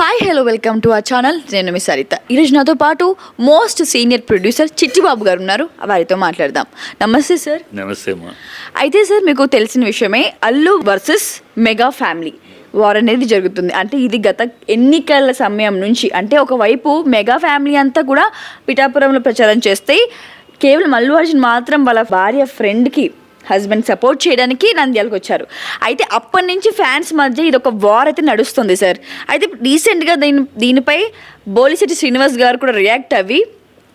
Hi hello welcome to our channel. నేను మీ సరిత. ఈరోజు నాతో పాటు మోస్ట్ సీనియర్ ప్రొడ్యూసర్ చిట్టిబాబు గారు ఉన్నారు. వారితో మాట్లాడదాం. నమస్తే సార్. నమస్తే అమ్మా. అయితే సార్, మీకు తెలిసిన విషయమే, Allu versus mega family war అనేది జరుగుతుంది. అంటే ఇది గత ఎన్నికల సమయం నుంచి, అంటే ఒకవైపు మెగా ఫ్యామిలీ అంతా కూడా పిఠాపురంలో ప్రచారం చేస్తే, కేవలం అల్లు అర్జున్ మాత్రం వాళ్ళ భార్య ఫ్రెండ్కి హస్బెండ్ సపోర్ట్ చేయడానికి నంద్యాలకు వచ్చారు. అయితే అప్పటి నుంచి ఫ్యాన్స్ మధ్య ఇది ఒక వార్ అయితే నడుస్తుంది సార్. అయితే రీసెంట్గా దీనిపై బోలిశెట్టి శ్రీనివాస్ గారు కూడా రియాక్ట్ అవ్వి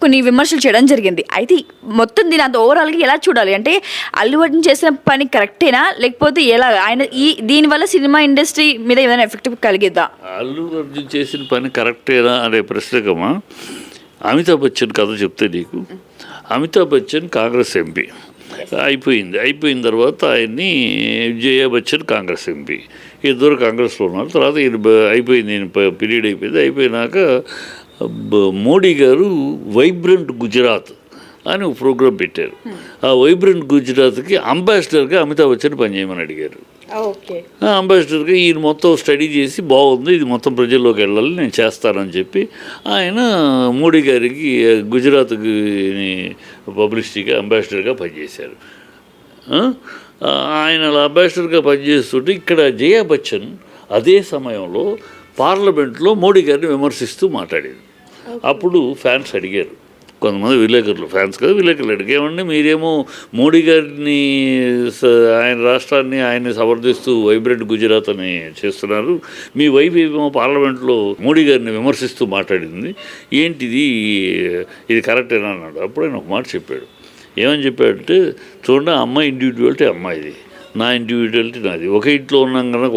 కొన్ని విమర్శలు చేయడం జరిగింది. అయితే మొత్తం దీని అంత ఓవరాల్గా ఎలా చూడాలి? అంటే అల్లు అర్జున్ చేసిన పని కరెక్టేనా, లేకపోతే ఎలా ఆయన దీనివల్ల సినిమా ఇండస్ట్రీ మీద ఏదైనా ఎఫెక్ట్ కలిగిద్దా? అల్లు అర్జున్ చేసిన పని కరెక్టేనా అనే ప్రశ్నకమ్మా, అమితాబ్ బచ్చన్ కథ చెప్తే నీకు. అమితాబ్ బచ్చన్ కాంగ్రెస్ ఎంపీ అయిపోయిన తర్వాత ఆయన్ని జయా బచ్చన్ కాంగ్రెస్ ఎంపీ, ఇద్దరు కాంగ్రెస్లో ఉన్నారు. తర్వాత అయిపోయింది, పీరియడ్ అయిపోయినాక మోడీ గారు వైబ్రెంట్ గుజరాత్ అని ఒక ప్రోగ్రాం పెట్టారు. ఆ వైబ్రెంట్ గుజరాత్కి అంబాసిడర్గా అమితాబ్ బచ్చన్ పనిచేయమని అడిగారు. అంబాసిడర్గా ఈయన మొత్తం స్టడీ చేసి, బాగుంది, ఇది మొత్తం ప్రజల్లోకి వెళ్ళాలి, నేను చేస్తానని చెప్పి ఆయన మోడీ గారికి గుజరాత్కి పబ్లిసిటీగా అంబాసిడర్గా పనిచేశారు. ఆయన అలా అంబాసిడర్గా పనిచేస్తుంటే ఇక్కడ జయా బచ్చన్ అదే సమయంలో పార్లమెంట్లో మోడీ గారిని విమర్శిస్తూ మాట్లాడేది. అప్పుడు ఫ్యాన్స్ అడిగారు, కొంతమంది విలేకరులు, ఫ్యాన్స్ కదా విలేకరులు అడిగేమండి, మీరేమో మోడీ గారిని, ఆయన రాష్ట్రాన్ని ఆయన్ని సమర్థిస్తూ వైబ్రెంట్ గుజరాత్ అని చేస్తున్నారు, మీ వైఫ్ ఏమో పార్లమెంట్లో మోడీ గారిని విమర్శిస్తూ మాట్లాడింది, ఏంటిది, ఇది కరెక్టేనా అన్నాడు. అప్పుడు ఆయన ఒక మాట చెప్పాడు. ఏమని చెప్పాడంటే, చూడండి, అమ్మాయి ఇండివిజువాలిటీ అమ్మాయిది, నా ఇండివిజువాలిటీ నాది. ఒకే ఇంట్లో ఉన్నాం కనుక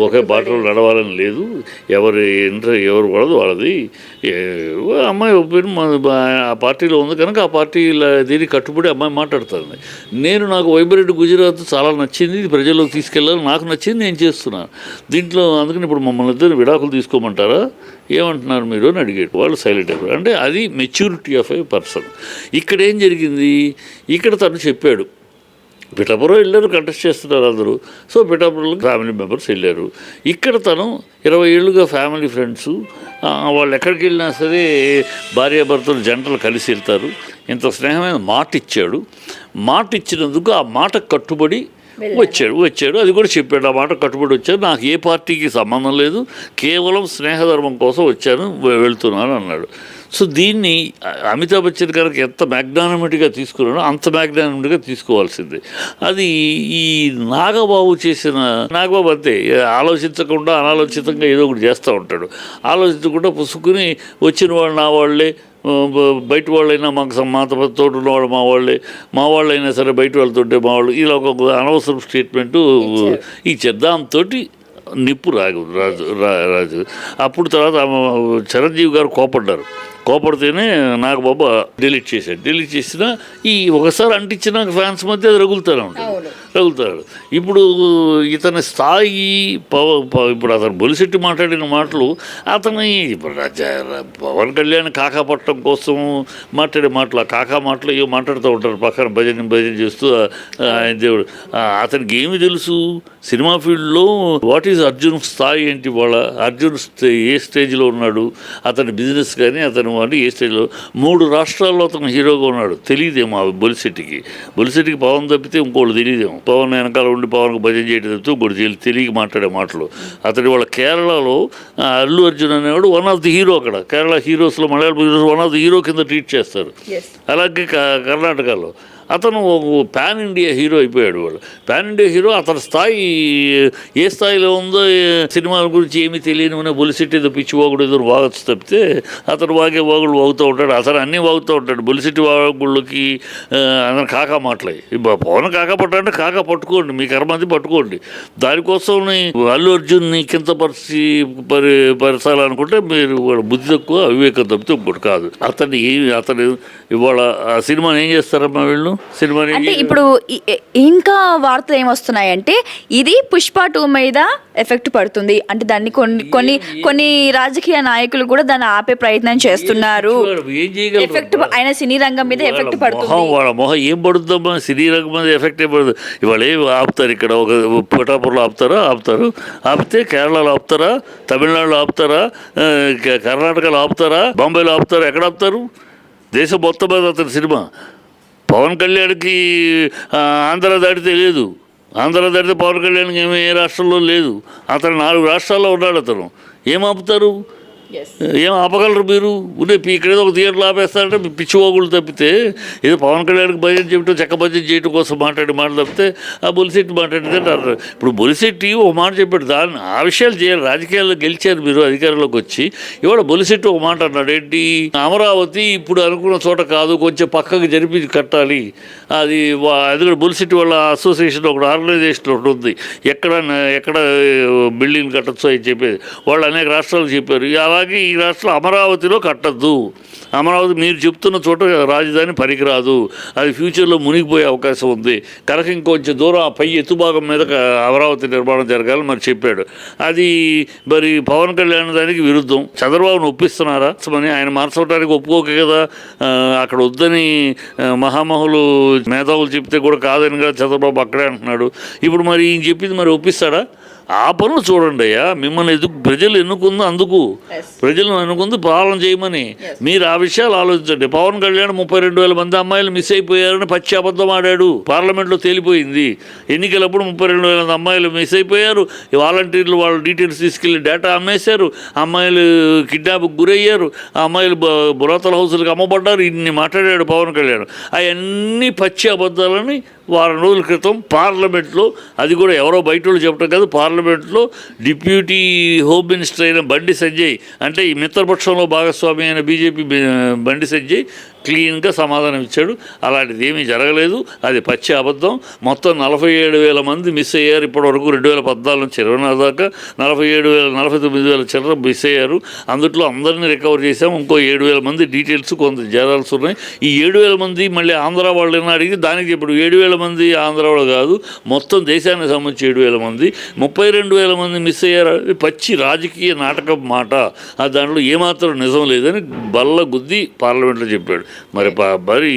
ఒకే బాటలో నడవాలని లేదు, ఎవరు పడదు వాళ్ళది. అమ్మాయి ఒపీనియన్ ఆ పార్టీలో ఉంది కనుక ఆ పార్టీ దీనికి కట్టుబడి అమ్మాయి మాట్లాడుతుంది. నాకు వైబ్రెంట్ గుజరాత్ చాలా నచ్చింది, ఇది ప్రజల్లోకి తీసుకెళ్ళాలి, నాకు నచ్చింది, నేను చేస్తున్నాను దీంట్లో. అందుకని ఇప్పుడు మమ్మల్ని ఇద్దరు విడాకులు తీసుకోమంటారా, ఏమంటున్నారు మీరు అని అడిగాడు. వాళ్ళు సైలెంట్ అయిపోయారు. అంటే అది మెచ్యూరిటీ ఆఫ్ ఏ పర్సన్. ఇక్కడ ఏం జరిగింది, ఇక్కడ తను చెప్పాడు, పిఠాపురం వెళ్ళారు, కంటెస్ట్ చేస్తున్నారు అందరూ. సో పిఠాపురంలో ఫ్యామిలీ మెంబర్స్ వెళ్ళారు. ఇక్కడ తను 20 ఏళ్ళుగా ఫ్యామిలీ ఫ్రెండ్స్, వాళ్ళు ఎక్కడికి వెళ్ళినా సరే భార్యాభర్తలు జంటలు కలిసి వెళ్తారు. ఇంత స్నేహమైన మాట ఇచ్చాడు. మాట ఇచ్చినందుకు ఆ మాట కట్టుబడి వచ్చాడు. అది కూడా చెప్పాడు, ఆ మాట కట్టుబడి వచ్చాడు, నాకు ఏ పార్టీకి సంబంధం లేదు, కేవలం స్నేహధర్మం కోసం వచ్చాను, వెళ్తున్నాను అన్నాడు. సో దీన్ని అమితాబ్ బచ్చన్ గారికి ఎంత మ్యాగ్నానిమిటీగా తీసుకున్నాడో అంత మ్యాగ్నానిమిటీగా తీసుకోవాల్సింది. అది ఈ నాగబాబు అంతే, ఆలోచించకుండా అనాలోచితంగా ఏదో ఒకటి చేస్తూ ఉంటాడు. ఆలోచించకుండా పుసుకుని వచ్చిన వాళ్ళు నా వాళ్ళే, బయట వాళ్ళైనా మాతో తోటి ఉన్నవాళ్ళు మా వాళ్ళైనా సరే బయట వాళ్ళతోటే మా వాళ్ళు, ఇలా ఒక అనవసరం స్టేట్మెంటు ఇచ్చారు. దాంతో నిప్పు రాజు. అప్పుడు తర్వాత చిరంజీవి గారు కోపడితేనే నాగబాబు డిలీట్ చేసినా ఈ ఒకసారి అంటించిన ఫ్యాన్స్ మధ్య అది రగులుతాడు. ఇప్పుడు ఇతని స్థాయి ఇప్పుడు అతను బొలిశెట్టి మాట్లాడిన మాటలు, అతని పవన్ కళ్యాణ్ కాకా పట్టడం కోసం మాట్లాడే మాటలు, ఆ కాకా మాటలు ఏవో మాట్లాడుతూ ఉంటారు పక్కన భజన చేస్తూ. ఆయన దేవుడు, అతనికి ఏమి తెలుసు సినిమా ఫీల్డ్లో, వాట్ ఈజ్ అర్జున్ స్థాయి ఏంటి, వాళ్ళ అర్జున్ ఏ స్టేజ్లో ఉన్నాడు, అతని బిజినెస్ కానీ అతను అంటే ఏ స్టేజ్లో. 3 రాష్ట్రాల్లో అతను హీరోగా ఉన్నాడు. తెలియదేమో బొలిశెట్టికి పవన్ తప్పితే ఇంకోళ్ళు తెలియదేమో. పవన్ వెనకాల ఉండి పవన్కి భజన చేయడం తప్పితే ఇంకోటి తెలియక మాట్లాడే మాటలు. అతని వాళ్ళ కేరళలో అల్లు అర్జున్ అనేవాడు వన్ ఆఫ్ ది హీరో. అక్కడ కేరళ హీరోస్లో, Malayalam heroes one of the hero కింద ట్రీట్ చేస్తారు. అలాగే కర్ణాటకలో అతను పాన్ ఇండియా హీరో అయిపోయాడు. Pan India hero. అతని స్థాయి ఏ స్థాయిలో ఉందో, సినిమాల గురించి ఏమీ తెలియని బొలిశెట్టి ఏదో పిచ్చి వాగుడు ఏదో వాగచ్చు తప్పితే అతను వాగుడు వాగుతూ ఉంటాడు. అతను అన్నీ వాగుతూ ఉంటాడు. బొలిశెట్టి వాగుళ్ళకి అతను కాకా మాటలే. పవన్ కాకా పట్టాలంటే కాకా పట్టుకోండి, మీ కర్మంది పట్టుకోండి. దానికోసం అల్లు అర్జున్ని కింద పరచాలనుకుంటే మీరు బుద్ధి తక్కువ, అవివేకం తప్పితే ఇంకోటి కాదు. అతను ఇవాళ ఆ సినిమాని ఏం చేస్తారమ్మా వీళ్ళు, సినిమాని అంటే ఇప్పుడు ఇంకా వార్తలు ఏమొస్తున్నాయంటే ఇది పుష్ప 2 మీద ఎఫెక్ట్ పడుతుంది అంటే దాన్ని కొన్ని రాజకీయ నాయకులు కూడా దాన్ని ఆపే ప్రయత్నం చేస్తున్నారు. ఏం చేయగలరు? ఎఫెక్ట్ ఆయన సినీ రంగం మీద ఎఫెక్ట్ పడుతుంది. వాళ్ళ మొహం ఏం పడుతుందమ్మా, సినీ రంగం మీద ఎఫెక్ట్ ఏం పడుతుంది? ఇవాళ ఏం ఆపుతారు? ఇక్కడ ఒక పిఠాపురంలో ఆపితే కేరళలో ఆపుతారా, తమిళనాడులో ఆపుతారా, కర్ణాటకలో ఆపుతారా, బాంబేలో ఆపుతారా? ఎక్కడ ఆపుతారు? దేశం మొత్తం మీద అతని సినిమా. పవన్ కళ్యాణ్కి ఆంధ్ర దాటితే లేదు, ఆంధ్ర దాటితే పవన్ కళ్యాణ్కి ఏమీ ఏ రాష్ట్రంలో లేదు. అతను 4 రాష్ట్రాల్లో ఉన్నాడు. అతను ఏం ఆపుతారు? ఏం ఆపగలరు మీరు? ఇక్కడేదో ఒక థియేటర్లో ఆపేస్తారంటే పిచ్చివాగులు తప్పితే, ఏదో పవన్ కళ్యాణ్కి బడ్జెట్ చెప్పడం, చెక్క బడ్జెట్ చేయడం కోసం మాట్లాడే మాట తప్పితే ఆ బొలిశెట్టి మాట్లాడితే అంటారు. ఇప్పుడు బొలిశెట్టి ఒక మాట చెప్పాడు, దాన్ని ఆ విషయాలు చేయాలి. రాజకీయాల్లో గెలిచారు మీరు అధికారంలోకి వచ్చి. ఇవాళ బొలిశెట్టి ఒక మాట అన్నాడు, ఏంటి, అమరావతి ఇప్పుడు అనుకున్న చోట కాదు, కొంచెం పక్కకు జరిపి కట్టాలి. అది కూడా బొలిశెట్టి వాళ్ళ అసోసియేషన్ ఒకటి ఆర్గనైజేషన్ ఒకటి ఉంది, ఎక్కడ బిల్డింగ్ కట్టచ్చు అని చెప్పేది. వాళ్ళు అనేక రాష్ట్రాలు చెప్పారు. అలాగే ఈ రాష్ట్రంలో అమరావతిలో కట్టద్దు, అమరావతి మీరు చెప్తున్న చోట రాజధాని పనికిరాదు, అది ఫ్యూచర్లో మునిగిపోయే అవకాశం ఉంది కనుక ఇంకొంచెం దూరం ఆ పై ఎత్తుభాగం మీద అమరావతి నిర్మాణం జరగాలని మరి చెప్పాడు. అది మరి పవన్ కళ్యాణ్ దానికి విరుద్ధం. చంద్రబాబును ఒప్పిస్తున్నారా అని ఆయన మార్చడానికి ఒప్పుకోక కదా అక్కడ వద్దని మహామహులు మేధావులు చెప్తే కూడా కాదని కదా చంద్రబాబు అక్కడే అంటున్నాడు. ఇప్పుడు మరి ఈయన చెప్పింది మరి ఒప్పిస్తాడా? ఆ పనులు చూడండి అయ్యా, మిమ్మల్ని ప్రజలు ఎన్నుకుంది అందుకు, ప్రజలను ఎన్నుకుంది పాలన చేయమని. మీరు ఆ విషయాలు ఆలోచించండి. పవన్ కళ్యాణ్ 32,000 మంది అమ్మాయిలు మిస్ అయిపోయారని పచ్చి అబద్ధం ఆడాడు, పార్లమెంట్లో తేలిపోయింది. ఎన్నికలప్పుడు 32,000 మంది అమ్మాయిలు మిస్ అయిపోయారు. వాలంటీర్లు వాళ్ళ డీటెయిల్స్ తీసుకెళ్లి డేటా అమ్మేశారు, అమ్మాయిలు కిడ్నాప్కి గురయ్యారు, ఆ అమ్మాయిలు బురాతల హౌసులకు అమ్మబడ్డారు. ఇన్ని మాట్లాడాడు పవన్ కళ్యాణ్. అవన్నీ పచ్చి అబద్ధాలని వారం రోజుల క్రితం పార్లమెంట్లో, అది కూడా ఎవరో బయట వాళ్ళు చెప్పడం కాదు, పార్లమెంట్లో డిప్యూటీ హోమ్ మినిస్టర్ అయిన బండి సంజయ్, అంటే ఈ మిత్రపక్షంలో భాగస్వామి అయిన బీజేపీ బండి సంజయ్ క్లీన్గా సమాధానం ఇచ్చాడు. అలాంటిది ఏమీ జరగలేదు, అది పచ్చి అబద్ధం. మొత్తం 47,000 మంది మిస్ అయ్యారు ఇప్పటివరకు. 2014 నుంచి 24 దాకా 49,000 చిల్లర మిస్ అయ్యారు. అందుట్లో అందరినీ రికవర్ చేసాం. ఇంకో 7,000 మంది డీటెయిల్స్ కొంత జరాల్సి ఉన్నాయి. ఈ 7,000 మంది మళ్ళీ ఆంధ్ర వాళ్ళని అడిగి దానికి ఇప్పుడు 7,000 మంది ఆంధ్ర వాళ్ళు కాదు, మొత్తం దేశానికి సంబంధించి 7,000 మంది, 32,000 మంది మిస్ అయ్యారు. పచ్చి రాజకీయ నాటకం మాట, దాంట్లో ఏమాత్రం నిజం లేదని బల్ల గుద్ది పార్లమెంట్లో చెప్పాడు. మరి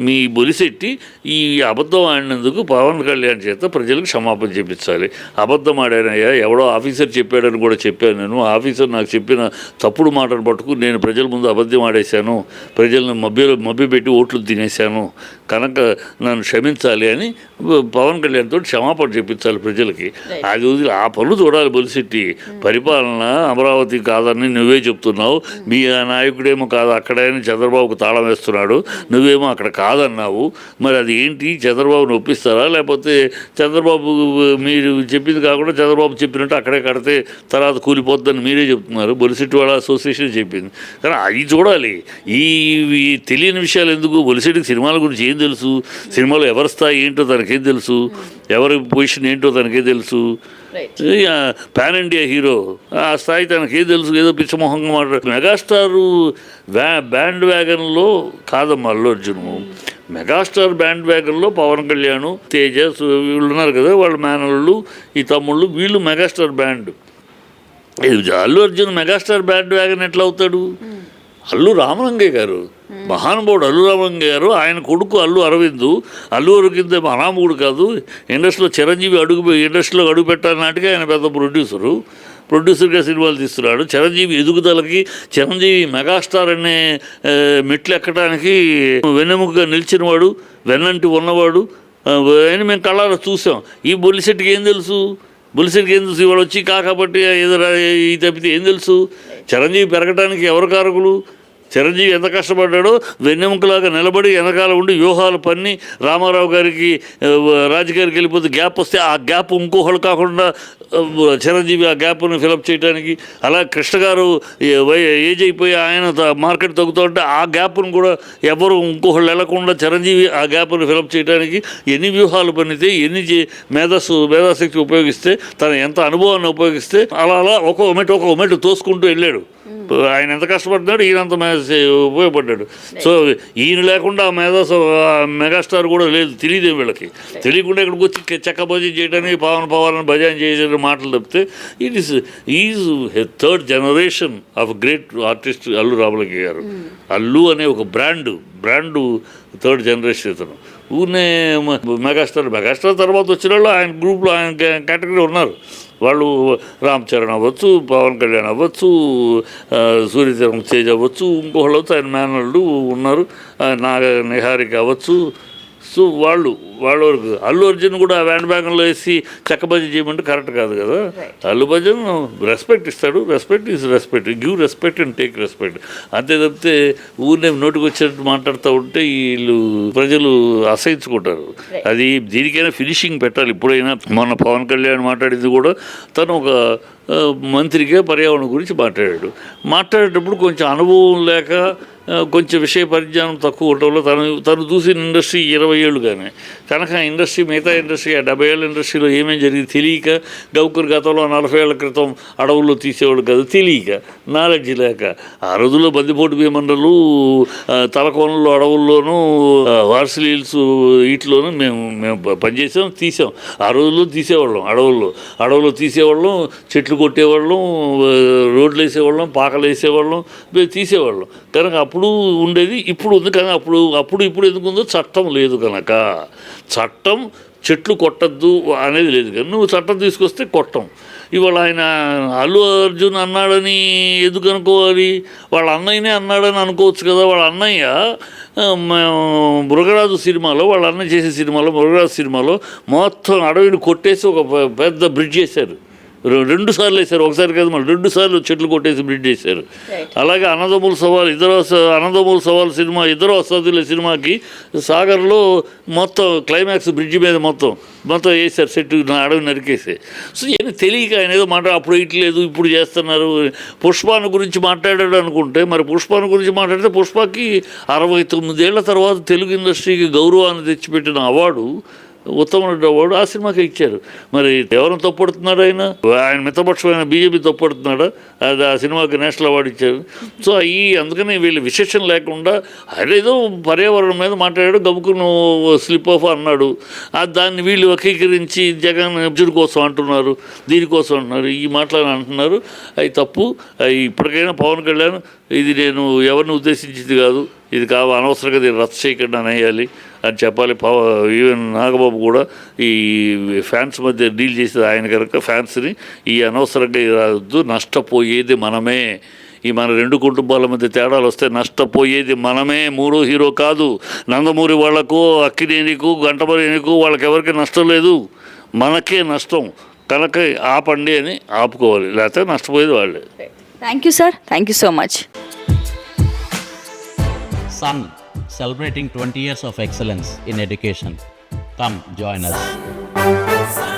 మీ బొలిశెట్టి ఈ అబద్ధం ఆడినందుకు పవన్ కళ్యాణ్ చేత ప్రజలకు క్షమాపణ చెప్పించాలి. అబద్ధం ఆడానయ్యా, ఎవడో ఆఫీసర్ చెప్పాడని కూడా చెప్పాను నేను. ఆఫీసర్ నాకు చెప్పిన తప్పుడు మాటను పట్టుకుని నేను ప్రజల ముందు అబద్ధం ఆడేశాను, ప్రజలను మభ్యపెట్టి ఓట్లు తినేశాను కనుక నన్ను క్షమించాలి అని పవన్ కళ్యాణ్ తోటి క్షమాపణ చెప్పించాలి ప్రజలకి. అది వదిలి ఆ పనులు చూడాలి. బొలిశెట్టి పరిపాలన అమరావతి కాదని నువ్వే చెప్తున్నావు, మీ నాయకుడేమో కాదు అక్కడే చంద్రబాబుకు తాళం వేస్తున్నాడు, నువ్వేమో అక్కడ కాదన్నావు. మరి అది ఏంటి? చంద్రబాబుని ఒప్పిస్తారా, లేకపోతే చంద్రబాబు మీరు చెప్పింది కాకుండా చంద్రబాబు చెప్పినట్టు అక్కడే కడితే తర్వాత కూలిపోద్దని మీరే చెప్తున్నారు. బొలిశెట్టి వాళ్ళ అసోసియేషన్ చెప్పింది. కానీ అది చూడాలి. ఈ తెలియని విషయాలు ఎందుకు? బొలిశెట్టికి సినిమాల గురించి ఏం తెలుసు? సినిమాలో ఎవరి స్థాయి ఏంటో తనకేం తెలుసు, ఎవరి పొజిషన్ ఏంటో తనకేం తెలుసు. పాన్ ఇండియా హీరో, ఆ స్థాయి తనకేం తెలుసు? ఏదో పిచ్చమోహంగా మాట్లాడు. మెగాస్టారు బ్యాండ్ వ్యాగన్లో కాదమ్మా అల్లు అర్జును. మెగాస్టార్ బ్యాండ్ వ్యాగన్లో పవన్ కళ్యాణ్, తేజ వీళ్ళు ఉన్నారు కదా, వాళ్ళ మేనళ్ళు, ఈ తమ్ముళ్ళు, వీళ్ళు megastar band. Allu Arjun megastar band wagon ఎట్లా అవుతాడు? అల్లు రామలింగయ్య గారు, మహానుభావుడు అల్లు రామలింగయ్య గారు, ఆయన కొడుకు అల్లు అరవింద్. అల్లు అరవింద్ అనామకుడు కాదు, ఇండస్ట్రీలో చిరంజీవి ఇండస్ట్రీలో అడుగు పెట్టాలన్నట్టుగా ఆయన పెద్ద ప్రొడ్యూసర్గా సినిమాలు తీస్తున్నాడు. చిరంజీవి ఎదుగుదలకి, చిరంజీవి మెగాస్టార్ అనే మెట్లు ఎక్కడానికి వెన్నెముకగా నిలిచినవాడు, వెన్నంటి ఉన్నవాడు అని మేము కళ్ళారా చూసాం. ఈ బొలిశెట్టికి ఏం తెలుసు? బొలిశెట్టికి ఏం తెలుసు? ఇవాళ వచ్చి కాబట్టి ఈ తప్పితే ఏం తెలుసు? చిరంజీవి పెరగడానికి ఎవరు కారకులు? చిరంజీవి ఎంత కష్టపడ్డాడో వెన్నెముకలాగా నిలబడి వెనకాల ఉండి వ్యూహాలు పన్ని రామారావు గారికి రాజకీయానికి వెళ్ళిపోతే గ్యాప్ వస్తే ఆ గ్యాప్ ఇంకోహళ్ళు కాకుండా చిరంజీవి ఆ గ్యాప్ను ఫిలప్ చేయడానికి, అలా కృష్ణ గారు ఏజ్ అయిపోయి ఆయన మార్కెట్ తగ్గుతూ ఉంటే ఆ గ్యాప్ను కూడా ఎవరు ఇంకోహళ్ళు వెళ్లకుండా చిరంజీవి ఆ గ్యాప్ను ఫిలప్ చేయడానికి ఎన్ని వ్యూహాలు పన్నితే, ఎన్ని మేధాశక్తి ఉపయోగిస్తే, తన ఎంత అనుభవాన్ని ఉపయోగిస్తే అలా ఒక మెట్టు తోసుకుంటూ వెళ్ళాడు. ఆయన ఎంత కష్టపడుతున్నాడు, ఈయనంత ఉపయోగపడ్డాడు. సో ఈయన లేకుండా ఆ మెగాస్టార్ కూడా లేదు, తెలియదు వీళ్ళకి. తెలియకుండా ఇక్కడికి వచ్చి చెక్క భజన చేయడానికి పవన్ భజన చేసే మాటలు తప్పితే is third generation of great artist Allu Ramalinga గారు. అల్లు అనే ఒక బ్రాండు థర్డ్ జనరేషన్ ఇతను. ఊరినే మెగాస్టార్ తర్వాత వచ్చిన వాళ్ళు ఆయన గ్రూప్లో ఆయన కేటగిరీ ఉన్నారు. వాళ్ళు రామ్ చరణ్ అవ్వచ్చు, పవన్ కళ్యాణ్ అవ్వచ్చు, సూర్యతరం తేజ్ అవ్వచ్చు, ఇంకోళ్ళు అవ్వచ్చు, ఆయన మేనల్లు ఉన్నారు, నిహారిక అవ్వచ్చు. సో వాళ్ళు వరకు అల్లు అర్జున్ కూడా బ్యాండ్ బ్యాగంలో వేసి చెక్క భజన చేయమంటే కరెక్ట్ కాదు కదా. అల్లు అర్జున్ రెస్పెక్ట్ ఇస్తాడు. Respect is respect, give respect and take respect. అంతే తప్పితే ఊరినే నోటికి వచ్చేటట్టు మాట్లాడుతూ ఉంటే వీళ్ళు ప్రజలు అసహించుకుంటారు. అది దీనికైనా ఫినిషింగ్ పెట్టాలి. ఇప్పుడైనా మొన్న పవన్ కళ్యాణ్ మాట్లాడింది కూడా తను ఒక మంత్రిగా పర్యావరణం గురించి మాట్లాడేటప్పుడు కొంచెం అనుభవం లేక కొంచెం విషయ పరిజ్ఞానం తక్కువ ఉండటంలో తను చూసిన ఇండస్ట్రీ 20 ఏళ్ళు కానీ కనుక ఇండస్ట్రీ మిగతా ఇండస్ట్రీ 70 ఏళ్ళ ఇండస్ట్రీలో ఏమేమి జరిగింది తెలియక, గౌకర్ గతంలో 40 ఏళ్ల క్రితం అడవుల్లో తీసేవాడు కాదు, తెలియక, నాలెడ్జ్ లేక, ఆ రోజుల్లో బందిపోటు భీమన్నలు తలకోనలో అడవుల్లోనూ వార్సిల్ హిల్స్ వీటిలోనూ మేము పనిచేసాం, తీసాం. ఆ రోజుల్లో తీసేవాళ్ళం, అడవుల్లో తీసేవాళ్ళం, చెట్లు కొట్టేవాళ్ళం, రోడ్లు వేసేవాళ్ళం, పాకలు వేసేవాళ్ళం, తీసేవాళ్ళం. కనుక అప్పుడు ఉండేది, ఇప్పుడు ఉంది. కానీ అప్పుడు ఇప్పుడు ఎందుకు ఉందో చట్టం లేదు కనుక. చట్టం చెట్లు కొట్టద్దు అనేది లేదు కానీ నువ్వు చట్టం తీసుకొస్తే కొట్టం. ఇవాళ ఆయన అల్లు అర్జున్ అన్నాడని ఎందుకు అనుకోవాలి? వాళ్ళ అన్నయ్యనే అన్నాడని అనుకోవచ్చు కదా. వాళ్ళ అన్నయ్య మృగరాజు సినిమాలో, వాళ్ళ అన్నయ్య చేసే సినిమాలో, మృగరాజు సినిమాలో మొత్తం అడవిని కొట్టేసి ఒక పెద్ద బ్రిడ్జ్ చేశారు. 2 సార్లు వేశారు, ఒకసారి కాదు మళ్ళీ 2 సార్లు చెట్లు కొట్టేసి బ్రిడ్జ్ చేశారు. అలాగే అన్నదమ్ముల సవాల్ సినిమా, ఇద్దరు వసతుల సినిమాకి సాగర్లో మొత్తం క్లైమాక్స్ బ్రిడ్జ్ మీద మొత్తం వేశారు, సెట్ అడవి నరికేసి. సో ఏమి తెలియక ఆయన ఏదో అప్పుడు ఇట్లేదు ఇప్పుడు చేస్తున్నారు. పుష్పాను గురించి మాట్లాడాడు అనుకుంటే, మరి పుష్పాను గురించి మాట్లాడితే పుష్పకి 69 ఏళ్ల తర్వాత తెలుగు ఇండస్ట్రీకి గౌరవాన్ని తెచ్చిపెట్టిన అవార్డు, ఉత్తమ అవార్డు ఆ సినిమాకి ఇచ్చారు. మరి ఎవరిని తప్పుడుతున్నాడు? ఆయన మితపక్షమైన బీజేపీ తప్పుడుతున్నాడా? అది ఆ సినిమాకి నేషనల్ అవార్డు ఇచ్చారు. సో అందుకని వీళ్ళు విశేషం లేకుండా ఆయన ఏదో పర్యావరణం మీద మాట్లాడాడు, గబుకును స్లిప్ ఆఫ్ అన్నాడు. దాన్ని వీళ్ళు వక్రీకరించి జగన్ అర్జున్ కోసం అంటున్నారు, దీనికోసం అంటున్నారు, ఈ మాటలని అంటున్నారు. అవి తప్పు. ఇప్పటికైనా పవన్ కళ్యాణ్ ఇది నేను ఎవరిని ఉద్దేశించింది కాదు, ఇది అనవసరంగా దీన్ని రద్దు చేయకుండా అనేయాలి అని చెప్పాలి. ఈవెన్ నాగబాబు కూడా ఈ ఫ్యాన్స్ మధ్య డీల్ చేసేది ఆయన కనుక ఫ్యాన్స్ని ఈ అనవసరంగా రావద్దు, నష్టపోయేది మనమే. మన 2 కుటుంబాల మధ్య తేడాలు వస్తే నష్టపోయేది మనమే, 3 హీరో కాదు. నందమూరి వాళ్లకు, అక్కినేనికు, గంటమరేనికు వాళ్ళకి ఎవరికి నష్టం లేదు, మనకే నష్టం. కనుక ఆపండి అని ఆపుకోవాలి, లేకపోతే నష్టపోయేది వాళ్ళే. Thank you sir, thank you so much. Sun, celebrating 20 years of excellence in education. Come join us.